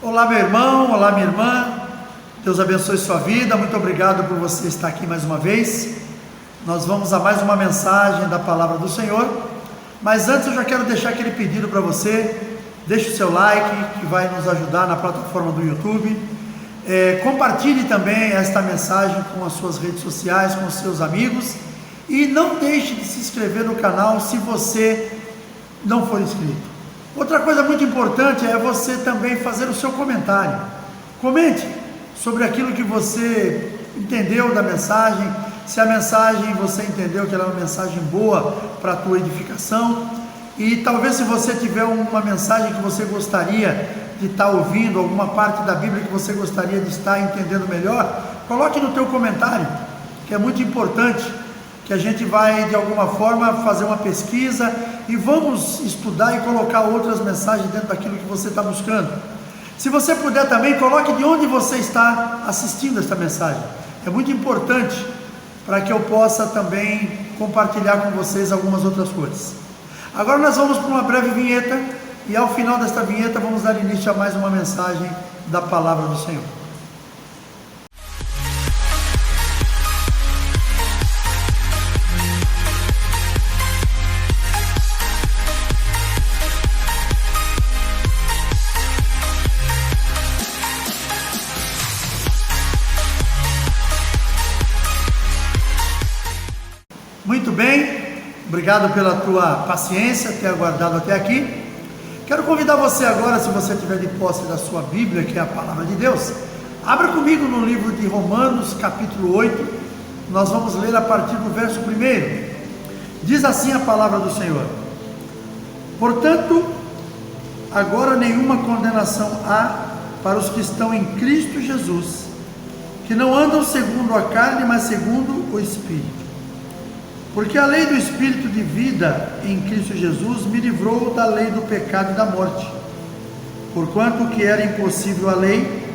Olá, meu irmão, olá, minha irmã, Deus abençoe sua vida, muito obrigado por você estar aqui mais uma vez. Nós vamos a mais uma mensagem da palavra do Senhor, mas antes eu já quero deixar aquele pedido para você. Deixe o seu like, que vai nos ajudar na plataforma do YouTube. Compartilhe também esta mensagem com as suas redes sociais, com os seus amigos, e não deixe de se inscrever no canal se você não for inscrito. Outra coisa muito importante é você também fazer o seu comentário. Comente sobre aquilo que você entendeu da mensagem, se a mensagem você entendeu que ela é uma mensagem boa para a tua edificação, e talvez se você tiver uma mensagem que você gostaria de estar ouvindo, alguma parte da Bíblia que você gostaria de estar entendendo melhor, coloque no teu comentário, que é muito importante, que a gente vai de alguma forma fazer uma pesquisa e vamos estudar e colocar outras mensagens dentro daquilo que você está buscando. Se você puder também, coloque de onde você está assistindo esta mensagem, é muito importante para que eu possa também compartilhar com vocês algumas outras coisas. Agora nós vamos para uma breve vinheta e ao final desta vinheta vamos dar início a mais uma mensagem da palavra do Senhor. Muito bem, obrigado pela tua paciência, ter aguardado até aqui. Quero convidar você agora, se você tiver de posse da sua Bíblia, que é a palavra de Deus, abra comigo no livro de Romanos, capítulo 8, nós vamos ler a partir do verso 1. Diz assim a palavra do Senhor: portanto, agora nenhuma condenação há para os que estão em Cristo Jesus, que não andam segundo a carne, mas segundo o Espírito. Porque a lei do Espírito de vida em Cristo Jesus me livrou da lei do pecado e da morte. Porquanto que era impossível a lei,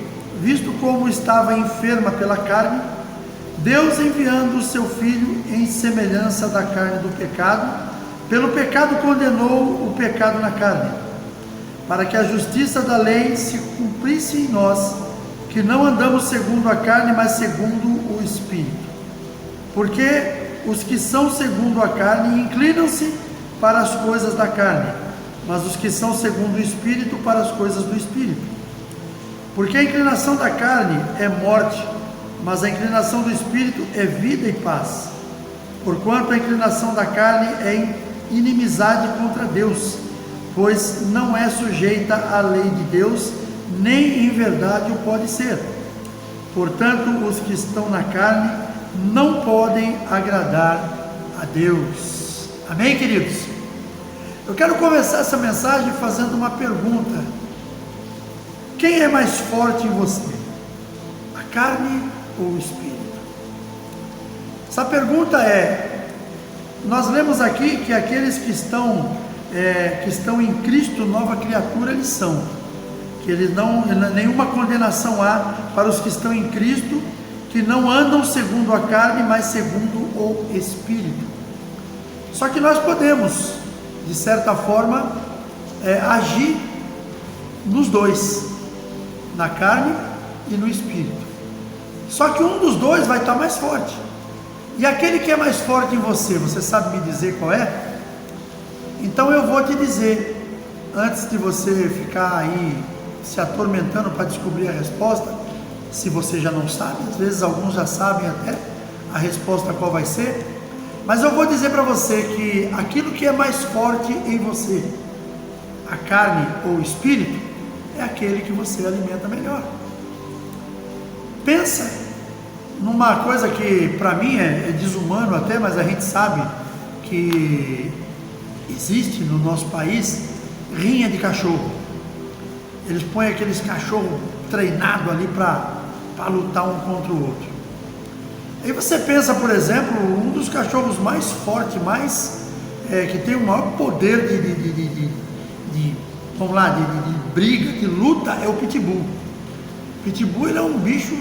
visto como estava enferma pela carne, Deus enviando o seu Filho em semelhança da carne do pecado, pelo pecado condenou o pecado na carne, para que a justiça da lei se cumprisse em nós, que não andamos segundo a carne, mas segundo o Espírito. Porque os que são segundo a carne inclinam-se para as coisas da carne, mas os que são segundo o Espírito para as coisas do Espírito. Porque a inclinação da carne é morte, mas a inclinação do Espírito é vida e paz. Porquanto a inclinação da carne é inimizade contra Deus, pois não é sujeita à lei de Deus, nem em verdade o pode ser. Portanto, os que estão na carne não podem agradar a Deus. Amém, queridos? Eu quero começar essa mensagem fazendo uma pergunta: quem é mais forte em você? A carne ou o Espírito? Essa pergunta nós lemos aqui que aqueles que estão em Cristo, nova criatura eles são, que eles nenhuma condenação há para os que estão em Cristo, que não andam segundo a carne, mas segundo o Espírito. Só que nós podemos, de certa forma, agir nos dois, na carne e no Espírito. Só que um dos dois vai estar mais forte. E aquele que é mais forte em você, você sabe me dizer qual é? Então eu vou te dizer, antes de você ficar aí se atormentando para descobrir a resposta, se você já não sabe, às vezes alguns já sabem até a resposta qual vai ser, mas eu vou dizer para você que aquilo que é mais forte em você, a carne ou o Espírito, é aquele que você alimenta melhor. Pensa numa coisa que para mim é desumano até, mas a gente sabe que existe no nosso país rinha de cachorro. Eles põem aqueles cachorros treinados ali para lutar um contra o outro. Aí você pensa, por exemplo, um dos cachorros mais fortes, que tem o maior poder de briga, de luta, é o Pitbull. O Pitbull ele é um bicho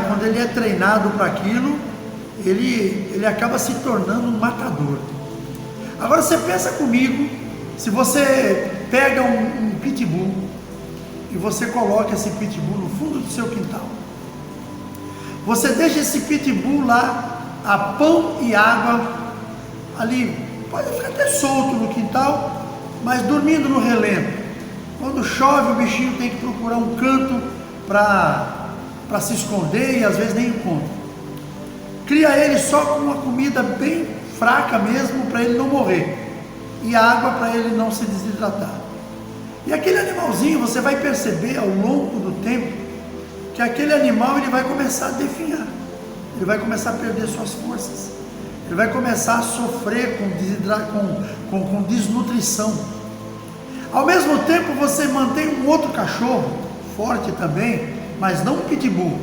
quando ele é treinado para aquilo, ele acaba se tornando um matador. Agora você pensa comigo, se você pega um pitbull e você coloca esse pitbull no fundo do seu quintal. Você deixa esse pitbull lá, a pão e água, ali, pode ficar até solto no quintal, mas dormindo no relento. Quando chove, o bichinho tem que procurar um canto para se esconder e às vezes nem encontra. Cria ele só com uma comida bem fraca mesmo, para ele não morrer, e água para ele não se desidratar. E aquele animalzinho, você vai perceber ao longo do tempo que aquele animal ele vai começar a definhar, ele vai começar a perder suas forças, ele vai começar a sofrer com desnutrição. Ao mesmo tempo, você mantém um outro cachorro forte também, mas não um pitbull,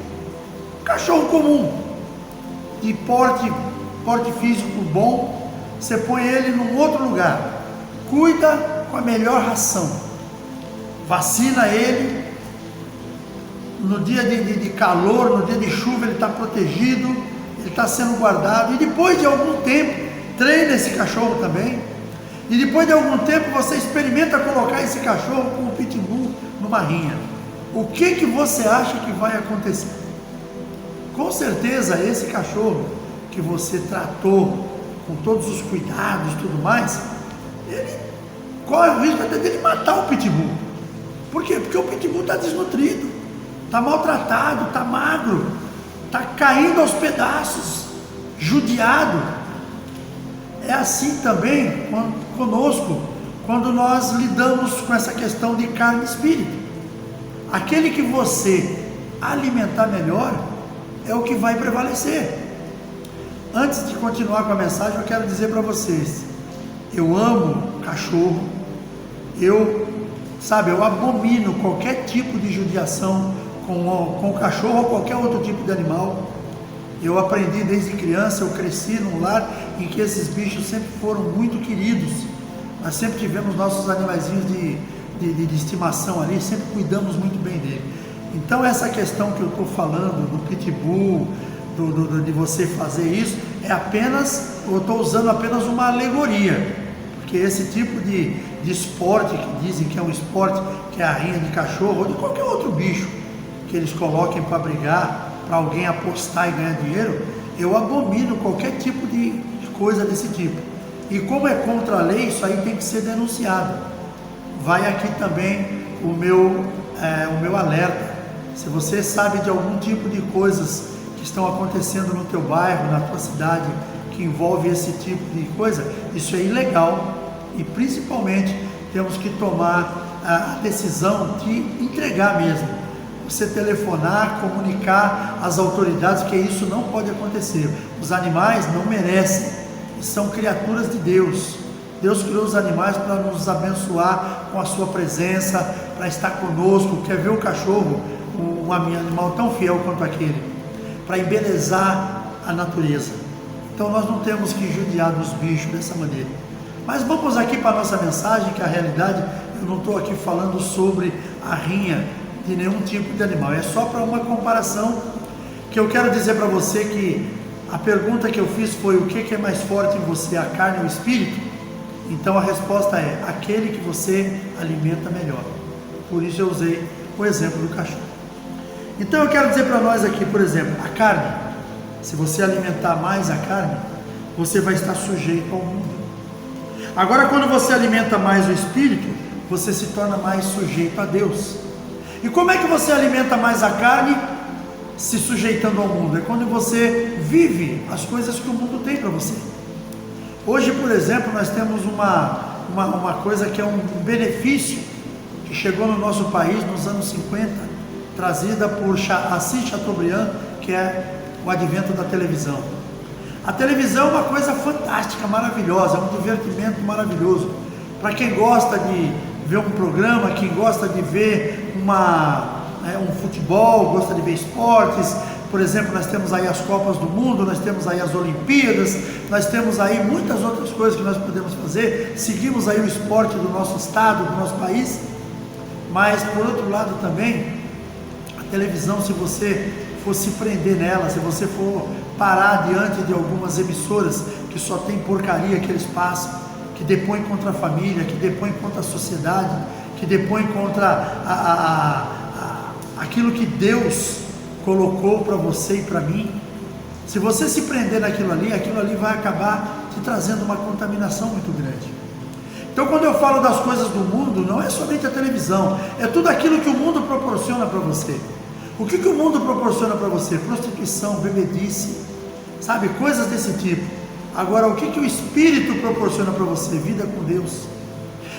um cachorro comum, de porte físico bom. Você põe ele num outro lugar, cuida com a melhor ração, vacina ele. No dia de calor, no dia de chuva, ele está protegido, ele está sendo guardado. E depois de algum tempo, treina esse cachorro também. E depois de algum tempo, você experimenta colocar esse cachorro com o pitbull numa rinha. O que você acha que vai acontecer? Com certeza, esse cachorro que você tratou com todos os cuidados e tudo mais, ele corre o risco até dele matar o pitbull. Por quê? Porque o pitbull está desnutrido, está maltratado, está magro, está caindo aos pedaços, judiado. É assim também conosco, quando nós lidamos com essa questão de carne e espírito. Aquele que você alimentar melhor é o que vai prevalecer. Antes de continuar com a mensagem, eu quero dizer para vocês, eu amo cachorro, eu abomino qualquer tipo de judiação com cachorro ou qualquer outro tipo de animal. Eu aprendi desde criança, eu cresci num lar em que esses bichos sempre foram muito queridos. Nós sempre tivemos nossos animaizinhos de estimação ali, sempre cuidamos muito bem dele. Então essa questão que eu estou falando do pitbull, de você fazer isso, eu estou usando apenas uma alegoria, porque esse tipo de esporte que dizem que é um esporte, que é a rinha de cachorro ou de qualquer outro bicho que eles coloquem para brigar, para alguém apostar e ganhar dinheiro, eu abomino qualquer tipo de coisa desse tipo. E como é contra a lei, isso aí tem que ser denunciado. Vai aqui também o meu alerta. Se você sabe de algum tipo de coisas que estão acontecendo no teu bairro, na tua cidade, que envolve esse tipo de coisa, isso é ilegal. E principalmente temos que tomar a decisão de entregar mesmo. Você telefonar, comunicar às autoridades que isso não pode acontecer. Os animais não merecem, são criaturas de Deus. Deus criou os animais para nos abençoar com a sua presença, para estar conosco. Quer ver um cachorro, um animal tão fiel quanto aquele, para embelezar a natureza. Então nós não temos que judiar dos bichos dessa maneira. Mas vamos aqui para a nossa mensagem, que a realidade, eu não estou aqui falando sobre a rinha de nenhum tipo de animal, é só para uma comparação que eu quero dizer para você. Que a pergunta que eu fiz foi: o que é mais forte em você, a carne ou o espírito? Então a resposta é aquele que você alimenta melhor. Por isso eu usei o exemplo do cachorro. Então eu quero dizer para nós aqui, por exemplo, a carne, se você alimentar mais a carne, você vai estar sujeito ao mundo. Agora, quando você alimenta mais o espírito, você se torna mais sujeito a Deus. E como é que você alimenta mais a carne? Se sujeitando ao mundo. É quando você vive as coisas que o mundo tem para você. Hoje, por exemplo, nós temos uma coisa que é um benefício que chegou no nosso país nos anos 50, trazida por Assis Chateaubriand, que é o advento da televisão. A televisão é uma coisa fantástica, maravilhosa, é um divertimento maravilhoso. Para quem gosta de ver um programa, quem gosta de ver um futebol, gosta de ver esportes, por exemplo, nós temos aí as Copas do Mundo, nós temos aí as Olimpíadas, nós temos aí muitas outras coisas que nós podemos fazer, seguimos aí o esporte do nosso estado, do nosso país. Mas por outro lado também, a televisão, se você for se prender nela, se você for parar diante de algumas emissoras que só tem porcaria que eles passam, que depõem contra a família, que depõem contra a sociedade, que que depõe contra aquilo que Deus colocou para você e para mim, se você se prender naquilo ali, aquilo ali vai acabar te trazendo uma contaminação muito grande. Então, quando eu falo das coisas do mundo, não é somente a televisão, é tudo aquilo que o mundo proporciona para você. O que o mundo proporciona para você? Prostituição, bebedice, sabe, coisas desse tipo. Agora, o que o Espírito proporciona para você? Vida com Deus.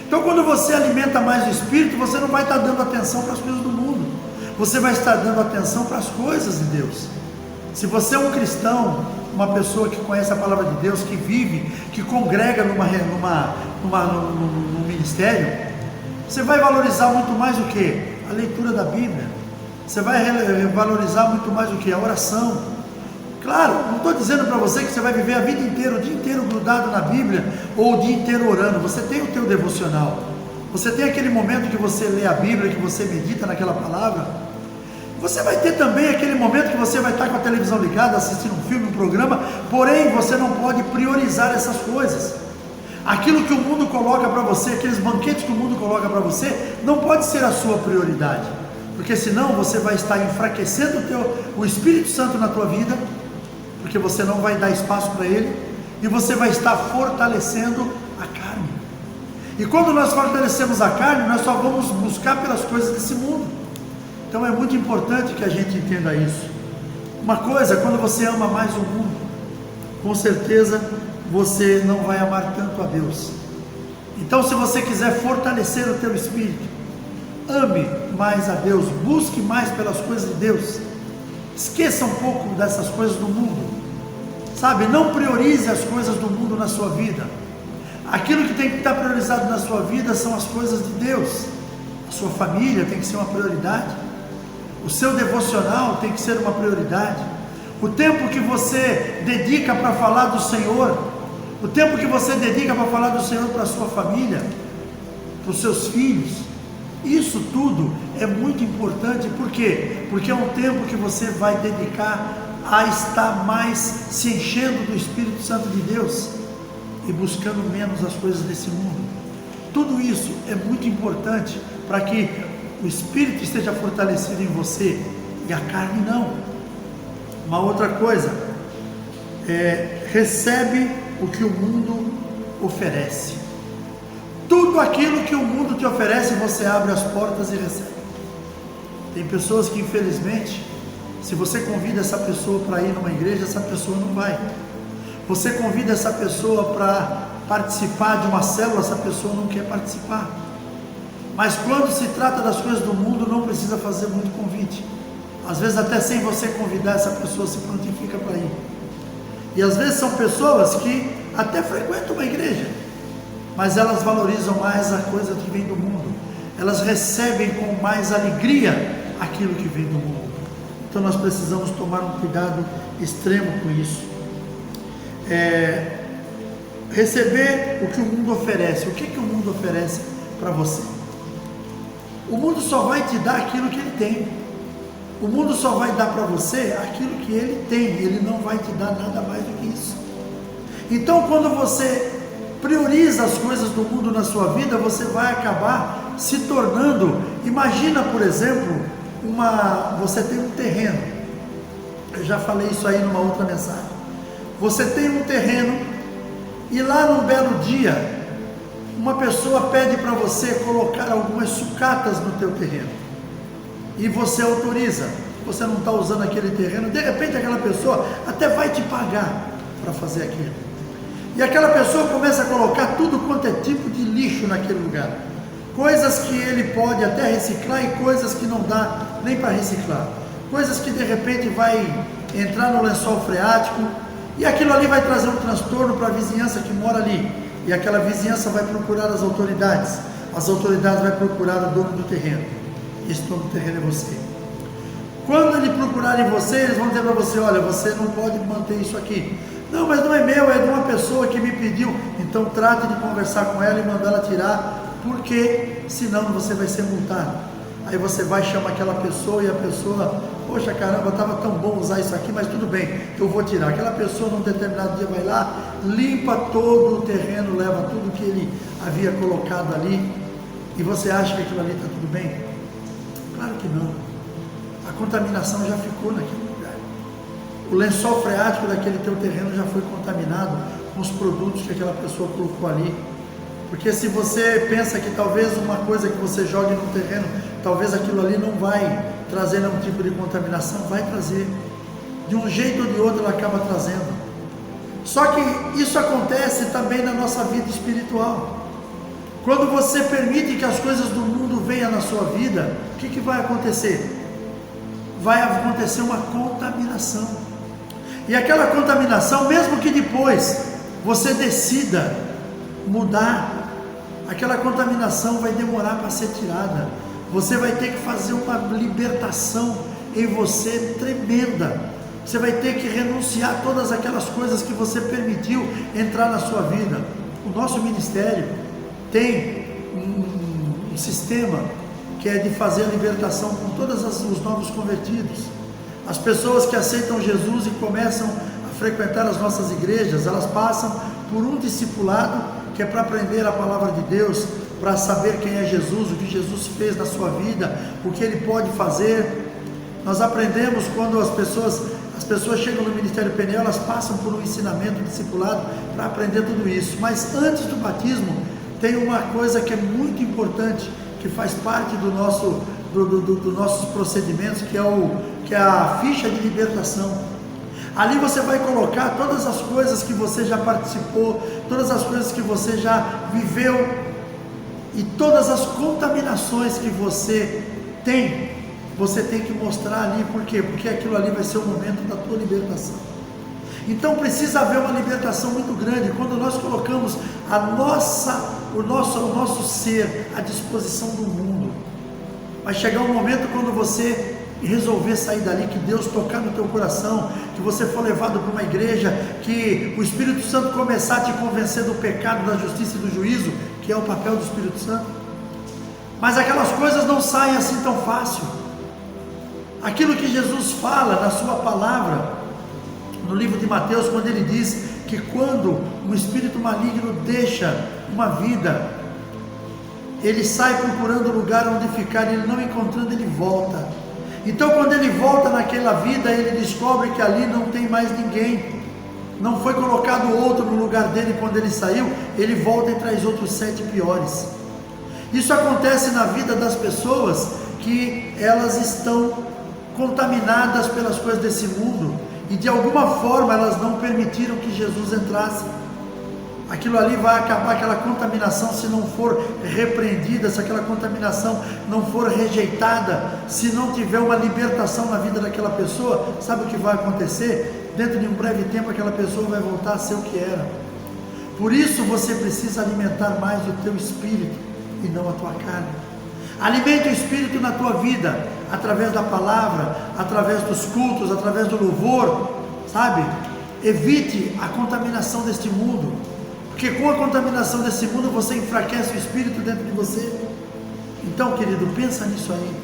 Então, quando você alimenta mais o Espírito, você não vai estar dando atenção para as coisas do mundo, você vai estar dando atenção para as coisas de Deus. Se você é um cristão, uma pessoa que conhece a palavra de Deus, que vive, que congrega num ministério, você vai valorizar muito mais o que? A leitura da Bíblia. Você vai valorizar muito mais o que? A oração. Claro, não estou dizendo para você que você vai viver a vida inteira, o dia inteiro grudado na Bíblia, ou o dia inteiro orando. Você tem o teu devocional, você tem aquele momento que você lê a Bíblia, que você medita naquela palavra. Você vai ter também aquele momento que você vai estar com a televisão ligada, assistindo um filme, um programa, porém você não pode priorizar essas coisas. Aquilo que o mundo coloca para você, aqueles banquetes que o mundo coloca para você, não pode ser a sua prioridade, porque senão você vai estar enfraquecendo o Espírito Santo na tua vida, porque você não vai dar espaço para ele, e você vai estar fortalecendo a carne. E quando nós fortalecemos a carne, nós só vamos buscar pelas coisas desse mundo. Então é muito importante que a gente entenda isso. Uma coisa, quando você ama mais o mundo, com certeza você não vai amar tanto a Deus. Então, se você quiser fortalecer o teu espírito, ame mais a Deus, busque mais pelas coisas de Deus, esqueça um pouco dessas coisas do mundo, sabe? Não priorize as coisas do mundo na sua vida. Aquilo que tem que estar priorizado na sua vida são as coisas de Deus. A sua família tem que ser uma prioridade, o seu devocional tem que ser uma prioridade, o tempo que você dedica para falar do Senhor, o tempo que você dedica para falar do Senhor para a sua família, para os seus filhos, isso tudo é muito importante. Por quê? Porque é um tempo que você vai dedicar a estar mais se enchendo do Espírito Santo de Deus e buscando menos as coisas desse mundo. Tudo isso é muito importante para que o Espírito esteja fortalecido em você e a carne não. Uma outra coisa, recebe o que o mundo oferece. Tudo aquilo que o mundo te oferece, você abre as portas e recebe. Tem pessoas que, infelizmente, se você convida essa pessoa para ir numa igreja, essa pessoa não vai. Você convida essa pessoa para participar de uma célula, essa pessoa não quer participar. Mas quando se trata das coisas do mundo, não precisa fazer muito convite. Às vezes até sem você convidar, essa pessoa se prontifica para ir. E às vezes são pessoas que até frequentam uma igreja, mas elas valorizam mais a coisa que vem do mundo. Elas recebem com mais alegria aquilo que vem do mundo. Então nós precisamos tomar um cuidado extremo com isso. Receber o que o mundo oferece. O que o mundo oferece para você? O mundo só vai te dar aquilo que ele tem. O mundo só vai dar para você aquilo que ele tem. Ele não vai te dar nada mais do que isso. Então, quando você prioriza as coisas do mundo na sua vida, você vai acabar se tornando... Imagina, por exemplo, você tem um terreno. Eu já falei isso aí numa outra mensagem. Você tem um terreno e lá num belo dia, uma pessoa pede para você colocar algumas sucatas no teu terreno, e você autoriza. Você não está usando aquele terreno, de repente aquela pessoa até vai te pagar para fazer aquilo, e aquela pessoa começa a colocar tudo quanto é tipo de lixo naquele lugar, coisas que ele pode até reciclar e coisas que não dá nem para reciclar, coisas que de repente vai entrar no lençol freático, e aquilo ali vai trazer um transtorno para a vizinhança que mora ali. E aquela vizinhança vai procurar as autoridades vão procurar o dono do terreno. Esse dono do terreno é você. Quando ele procurarem você, eles vão dizer para você: olha, você não pode manter isso aqui. Não, mas não é meu, é de uma pessoa que me pediu. Então trate de conversar com ela e mandar ela tirar, porque senão você vai ser multado. Aí você vai chamar aquela pessoa e a pessoa: poxa caramba, estava tão bom usar isso aqui, mas tudo bem, eu vou tirar. Aquela pessoa num determinado dia vai lá, limpa todo o terreno, leva tudo que ele havia colocado ali, e você acha que aquilo ali está tudo bem? Claro que não. A contaminação já ficou naquele lugar. O lençol freático daquele teu terreno já foi contaminado com os produtos que aquela pessoa colocou ali. Porque se você pensa que talvez uma coisa que você jogue no terreno, talvez aquilo ali não vai trazer nenhum tipo de contaminação, vai trazer. De um jeito ou de outro ela acaba trazendo. Só que isso acontece também na nossa vida espiritual. Quando você permite que as coisas do mundo venham na sua vida, o que vai acontecer? Vai acontecer uma contaminação. E aquela contaminação, mesmo que depois você decida mudar, aquela contaminação vai demorar para ser tirada. Você vai ter que fazer uma libertação em você tremenda. Você vai ter que renunciar a todas aquelas coisas que você permitiu entrar na sua vida. O nosso ministério tem um sistema que é de fazer a libertação com todos os novos convertidos. As pessoas que aceitam Jesus e começam a frequentar as nossas igrejas, elas passam por um discipulado que é para aprender a palavra de Deus, para saber quem é Jesus, o que Jesus fez na sua vida, o que Ele pode fazer. Nós aprendemos quando as pessoas chegam no Ministério Peniel, elas passam por um ensinamento discipulado para aprender tudo isso. Mas antes do batismo, tem uma coisa que é muito importante, que faz parte dos nossos procedimentos, que é a ficha de libertação. Ali você vai colocar todas as coisas que você já participou, todas as coisas que você já viveu e todas as contaminações que você tem que mostrar ali. Por quê? Porque aquilo ali vai ser o momento da tua libertação. Então precisa haver uma libertação muito grande quando nós colocamos o nosso ser à disposição do mundo. Vai chegar um momento quando você resolver sair dali, que Deus tocar no teu coração, que você for levado para uma igreja, que o Espírito Santo começar a te convencer do pecado, da justiça e do juízo, que é o papel do Espírito Santo. Mas aquelas coisas não saem assim tão fácil. Aquilo que Jesus fala na sua palavra, no livro de Mateus, quando ele diz que quando um espírito maligno deixa uma vida, ele sai procurando lugar onde ficar, ele não encontrando, ele volta. Então quando ele volta naquela vida, ele descobre que ali não tem mais ninguém, não foi colocado outro no lugar dele. Quando ele saiu, ele volta e traz outros 7 piores. Isso acontece na vida das pessoas que elas estão contaminadas pelas coisas desse mundo, e de alguma forma elas não permitiram que Jesus entrasse. Aquilo ali vai acabar, aquela contaminação, se não for repreendida, se aquela contaminação não for rejeitada, se não tiver uma libertação na vida daquela pessoa, sabe o que vai acontecer? Dentro de um breve tempo aquela pessoa vai voltar a ser o que era. Por isso você precisa alimentar mais o teu espírito e não a tua carne. Alimente o espírito na tua vida, através da palavra, através dos cultos, através do louvor, sabe? Evite a contaminação deste mundo, porque com a contaminação desse mundo você enfraquece o espírito dentro de você. Então, querido, pensa nisso aí,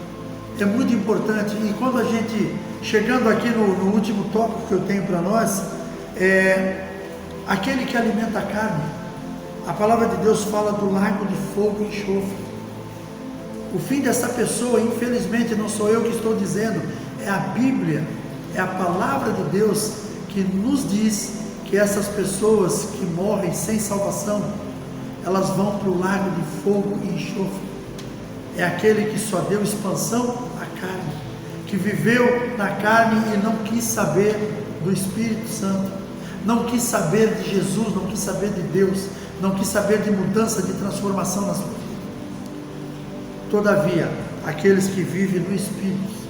é muito importante. E quando a gente, chegando aqui no último tópico que eu tenho para nós, aquele que alimenta a carne, a palavra de Deus fala do lago de fogo e enxofre. O fim dessa pessoa, infelizmente, não sou eu que estou dizendo, é a Bíblia, é a palavra de Deus que nos diz que essas pessoas que morrem sem salvação, elas vão para o lago de fogo e enxofre. É aquele que só deu expansão à carne, que viveu na carne e não quis saber do Espírito Santo, não quis saber de Jesus, não quis saber de Deus, não quis saber de mudança, de transformação na sua vida. Todavia, aqueles que vivem no Espírito,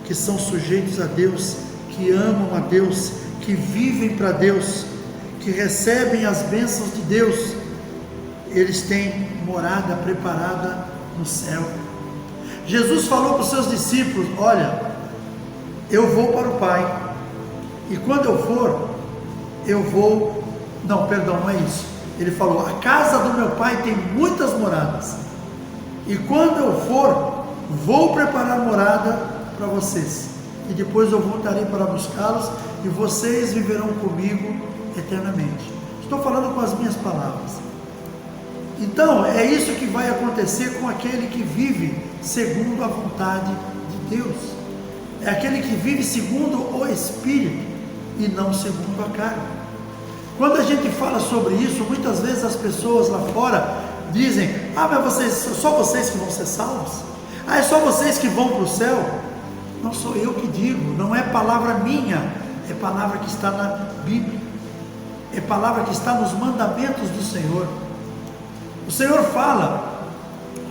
que são sujeitos a Deus, que amam a Deus, que vivem para Deus, que recebem as bênçãos de Deus, eles têm morada preparada no céu. Jesus falou para os seus discípulos: olha, eu vou para o Pai, e quando eu for, não é isso. Ele falou: a casa do meu Pai tem muitas moradas, e quando eu for, vou preparar morada para vocês, e depois eu voltarei para buscá-los, e vocês viverão comigo eternamente. Estou falando com as minhas palavras. Então, é isso que vai acontecer com aquele que vive segundo a vontade de Deus. É aquele que vive segundo o Espírito e não segundo a carne. Quando a gente fala sobre isso, muitas vezes as pessoas lá fora dizem: ah, mas só vocês que vão ser salvos? Ah, é só vocês que vão para o céu? Não sou eu que digo, não é palavra minha, é palavra que está na Bíblia, é palavra que está nos mandamentos do Senhor. O Senhor fala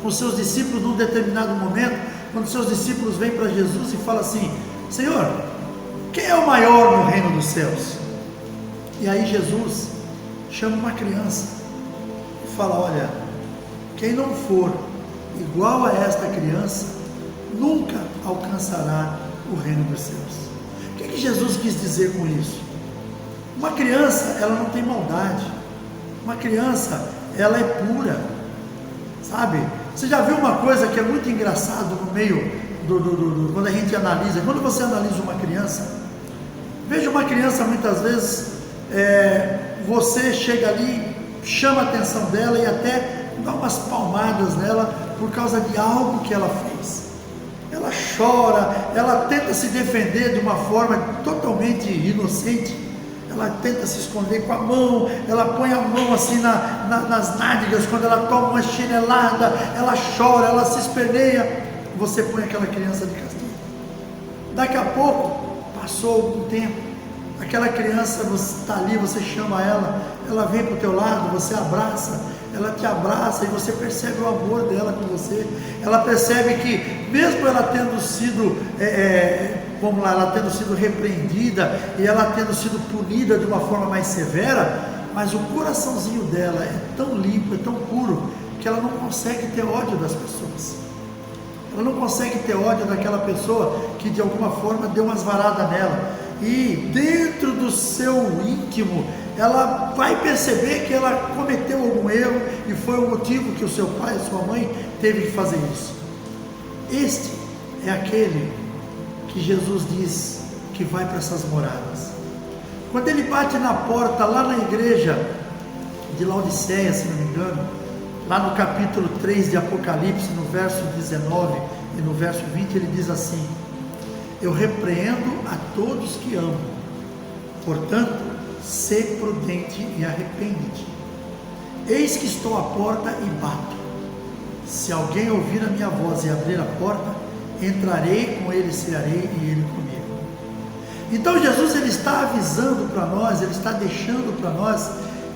com os seus discípulos num determinado momento, quando seus discípulos vêm para Jesus e falam assim: Senhor, quem é o maior no reino dos céus? E aí Jesus chama uma criança e fala: olha, quem não for igual a esta criança, nunca alcançará o reino dos céus. O que Jesus quis dizer com isso? Uma criança, ela não tem maldade. Uma criança, ela é pura, sabe? Você já viu uma coisa que é muito engraçado no meio quando a gente analisa, quando você analisa uma criança, veja uma criança, muitas vezes, você chega ali, chama a atenção dela e até dá umas palmadas nela por causa de algo que ela fez. Ela chora, ela tenta se defender de uma forma totalmente inocente, ela tenta se esconder com a mão, ela põe a mão assim nas nádegas, quando ela toma uma chinelada, ela chora, ela se esperneia, você põe aquela criança de castigo. Daqui a pouco, passou algum tempo, aquela criança, você está ali, você chama ela vem para o teu lado, você abraça, ela te abraça e você percebe o amor dela com você. Ela percebe que mesmo ela tendo sido, ela tendo sido repreendida e ela tendo sido punida de uma forma mais severa, mas o coraçãozinho dela é tão limpo, é tão puro, que ela não consegue ter ódio das pessoas. Ela não consegue ter ódio daquela pessoa que de alguma forma deu umas varadas nela. E dentro do seu íntimo, ela vai perceber que ela cometeu algum erro e foi o motivo que o seu pai e sua mãe teve que fazer isso. Este é aquele que Jesus diz que vai para essas moradas. Quando ele bate na porta lá na igreja de Laodiceia, se não me engano, lá no capítulo 3 de Apocalipse, no verso 19 e no verso 20, ele diz assim: eu repreendo a todos que amo, portanto, sê prudente e arrepende-te. Eis que estou à porta e bato. Se alguém ouvir a minha voz e abrir a porta, entrarei com ele, cearei e ele comigo. Então Jesus, ele está avisando para nós, ele está deixando para nós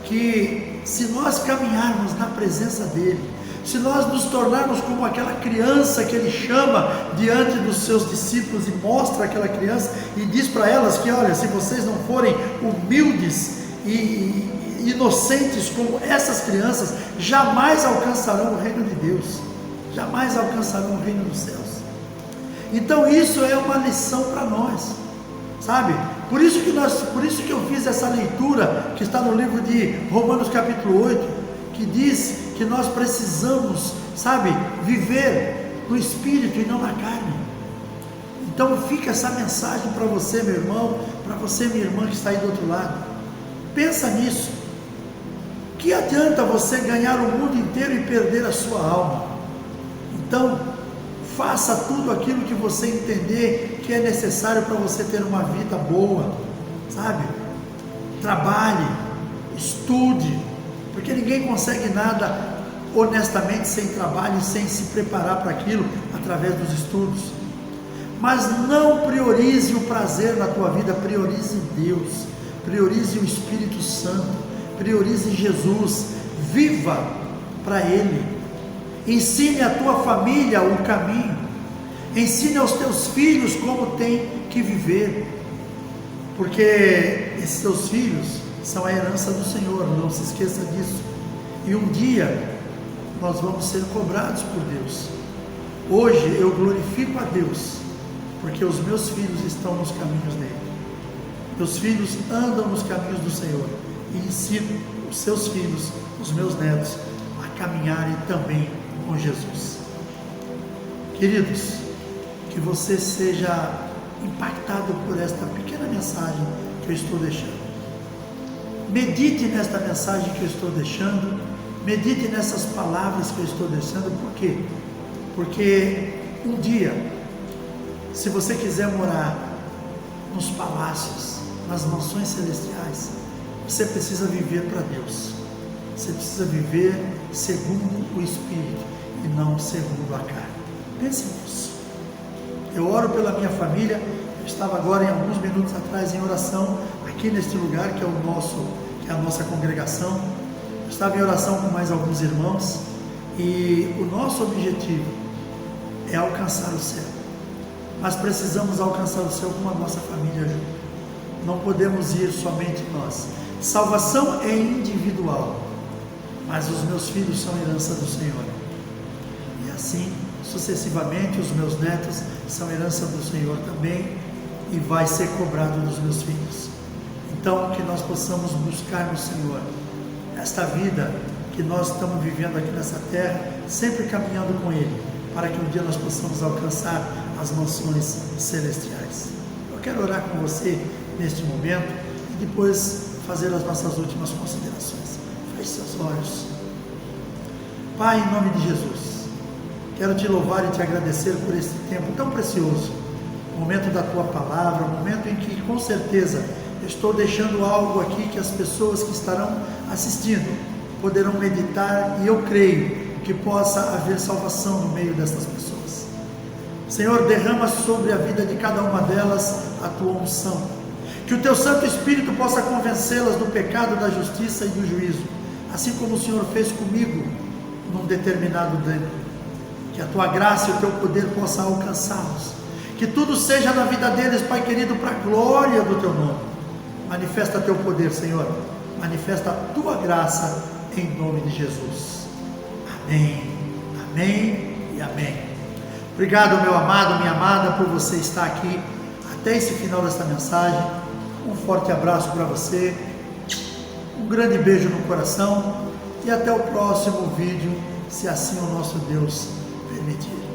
que se nós caminharmos na presença dele, se nós nos tornarmos como aquela criança que ele chama diante dos seus discípulos e mostra aquela criança e diz para elas que, olha, se vocês não forem humildes e inocentes como essas crianças, jamais alcançarão o reino de Deus, jamais alcançarão o reino dos céus. Então isso é uma lição para nós, sabe? Por isso que eu fiz essa leitura que está no livro de Romanos capítulo 8, que diz que nós precisamos, sabe, viver no Espírito e não na carne. Então fica essa mensagem para você, meu irmão, para você, minha irmã que está aí do outro lado. Pensa nisso. Que adianta você ganhar o mundo inteiro e perder a sua alma? Então, faça tudo aquilo que você entender que é necessário para você ter uma vida boa, sabe? Trabalhe, estude, porque ninguém consegue nada honestamente sem trabalho e sem se preparar para aquilo através dos estudos. Mas não priorize o prazer na tua vida, priorize Deus, priorize o Espírito Santo, priorize Jesus, viva para Ele. Ensine a tua família o caminho, ensine aos teus filhos como tem que viver, porque esses teus filhos são a herança do Senhor, não se esqueça disso. E um dia nós vamos ser cobrados por Deus. Hoje eu glorifico a Deus, porque os meus filhos estão nos caminhos dele. Meus filhos andam nos caminhos do Senhor e ensino os seus filhos, os meus netos, a caminharem também com Jesus. Queridos, que você seja impactado por esta pequena mensagem que eu estou deixando. Medite nesta mensagem que eu estou deixando Medite nessas palavras que eu estou deixando, por quê? Porque um dia, se você quiser morar nos palácios, nas mansões celestiais, você precisa viver para Deus. Você precisa viver segundo o Espírito e não segundo a carne. Pense nisso. Eu oro pela minha família. Eu estava agora, em alguns minutos atrás, em oração aqui neste lugar que é a nossa congregação. Eu estava em oração com mais alguns irmãos e o nosso objetivo é alcançar o céu. Mas precisamos alcançar o céu com a nossa família junto. Não podemos ir somente nós. Salvação é individual, mas os meus filhos são herança do Senhor. E assim, sucessivamente, os meus netos são herança do Senhor também, e vai ser cobrado dos meus filhos. Então, que nós possamos buscar no Senhor esta vida que nós estamos vivendo aqui nessa terra, sempre caminhando com Ele, para que um dia nós possamos alcançar as mansões celestiais. Eu quero orar com você neste momento e depois fazer as nossas últimas considerações. Feche seus olhos. Pai, em nome de Jesus, quero te louvar e te agradecer por este tempo tão precioso, o momento da tua palavra, o momento em que com certeza estou deixando algo aqui que as pessoas que estarão assistindo poderão meditar, e eu creio que possa haver salvação no meio destas pessoas. Senhor, derrama sobre a vida de cada uma delas a tua unção, que o teu Santo Espírito possa convencê-las do pecado, da justiça e do juízo, assim como o Senhor fez comigo num determinado tempo. Que a tua graça e o teu poder possa alcançá-los, que tudo seja na vida deles, Pai querido, para a glória do teu nome. Manifesta teu poder, Senhor, manifesta a tua graça em nome de Jesus. Amém, amém e amém. Obrigado, meu amado, minha amada, por você estar aqui até esse final desta mensagem. Um forte abraço para você, um grande beijo no coração e até o próximo vídeo, se assim o nosso Deus permitir.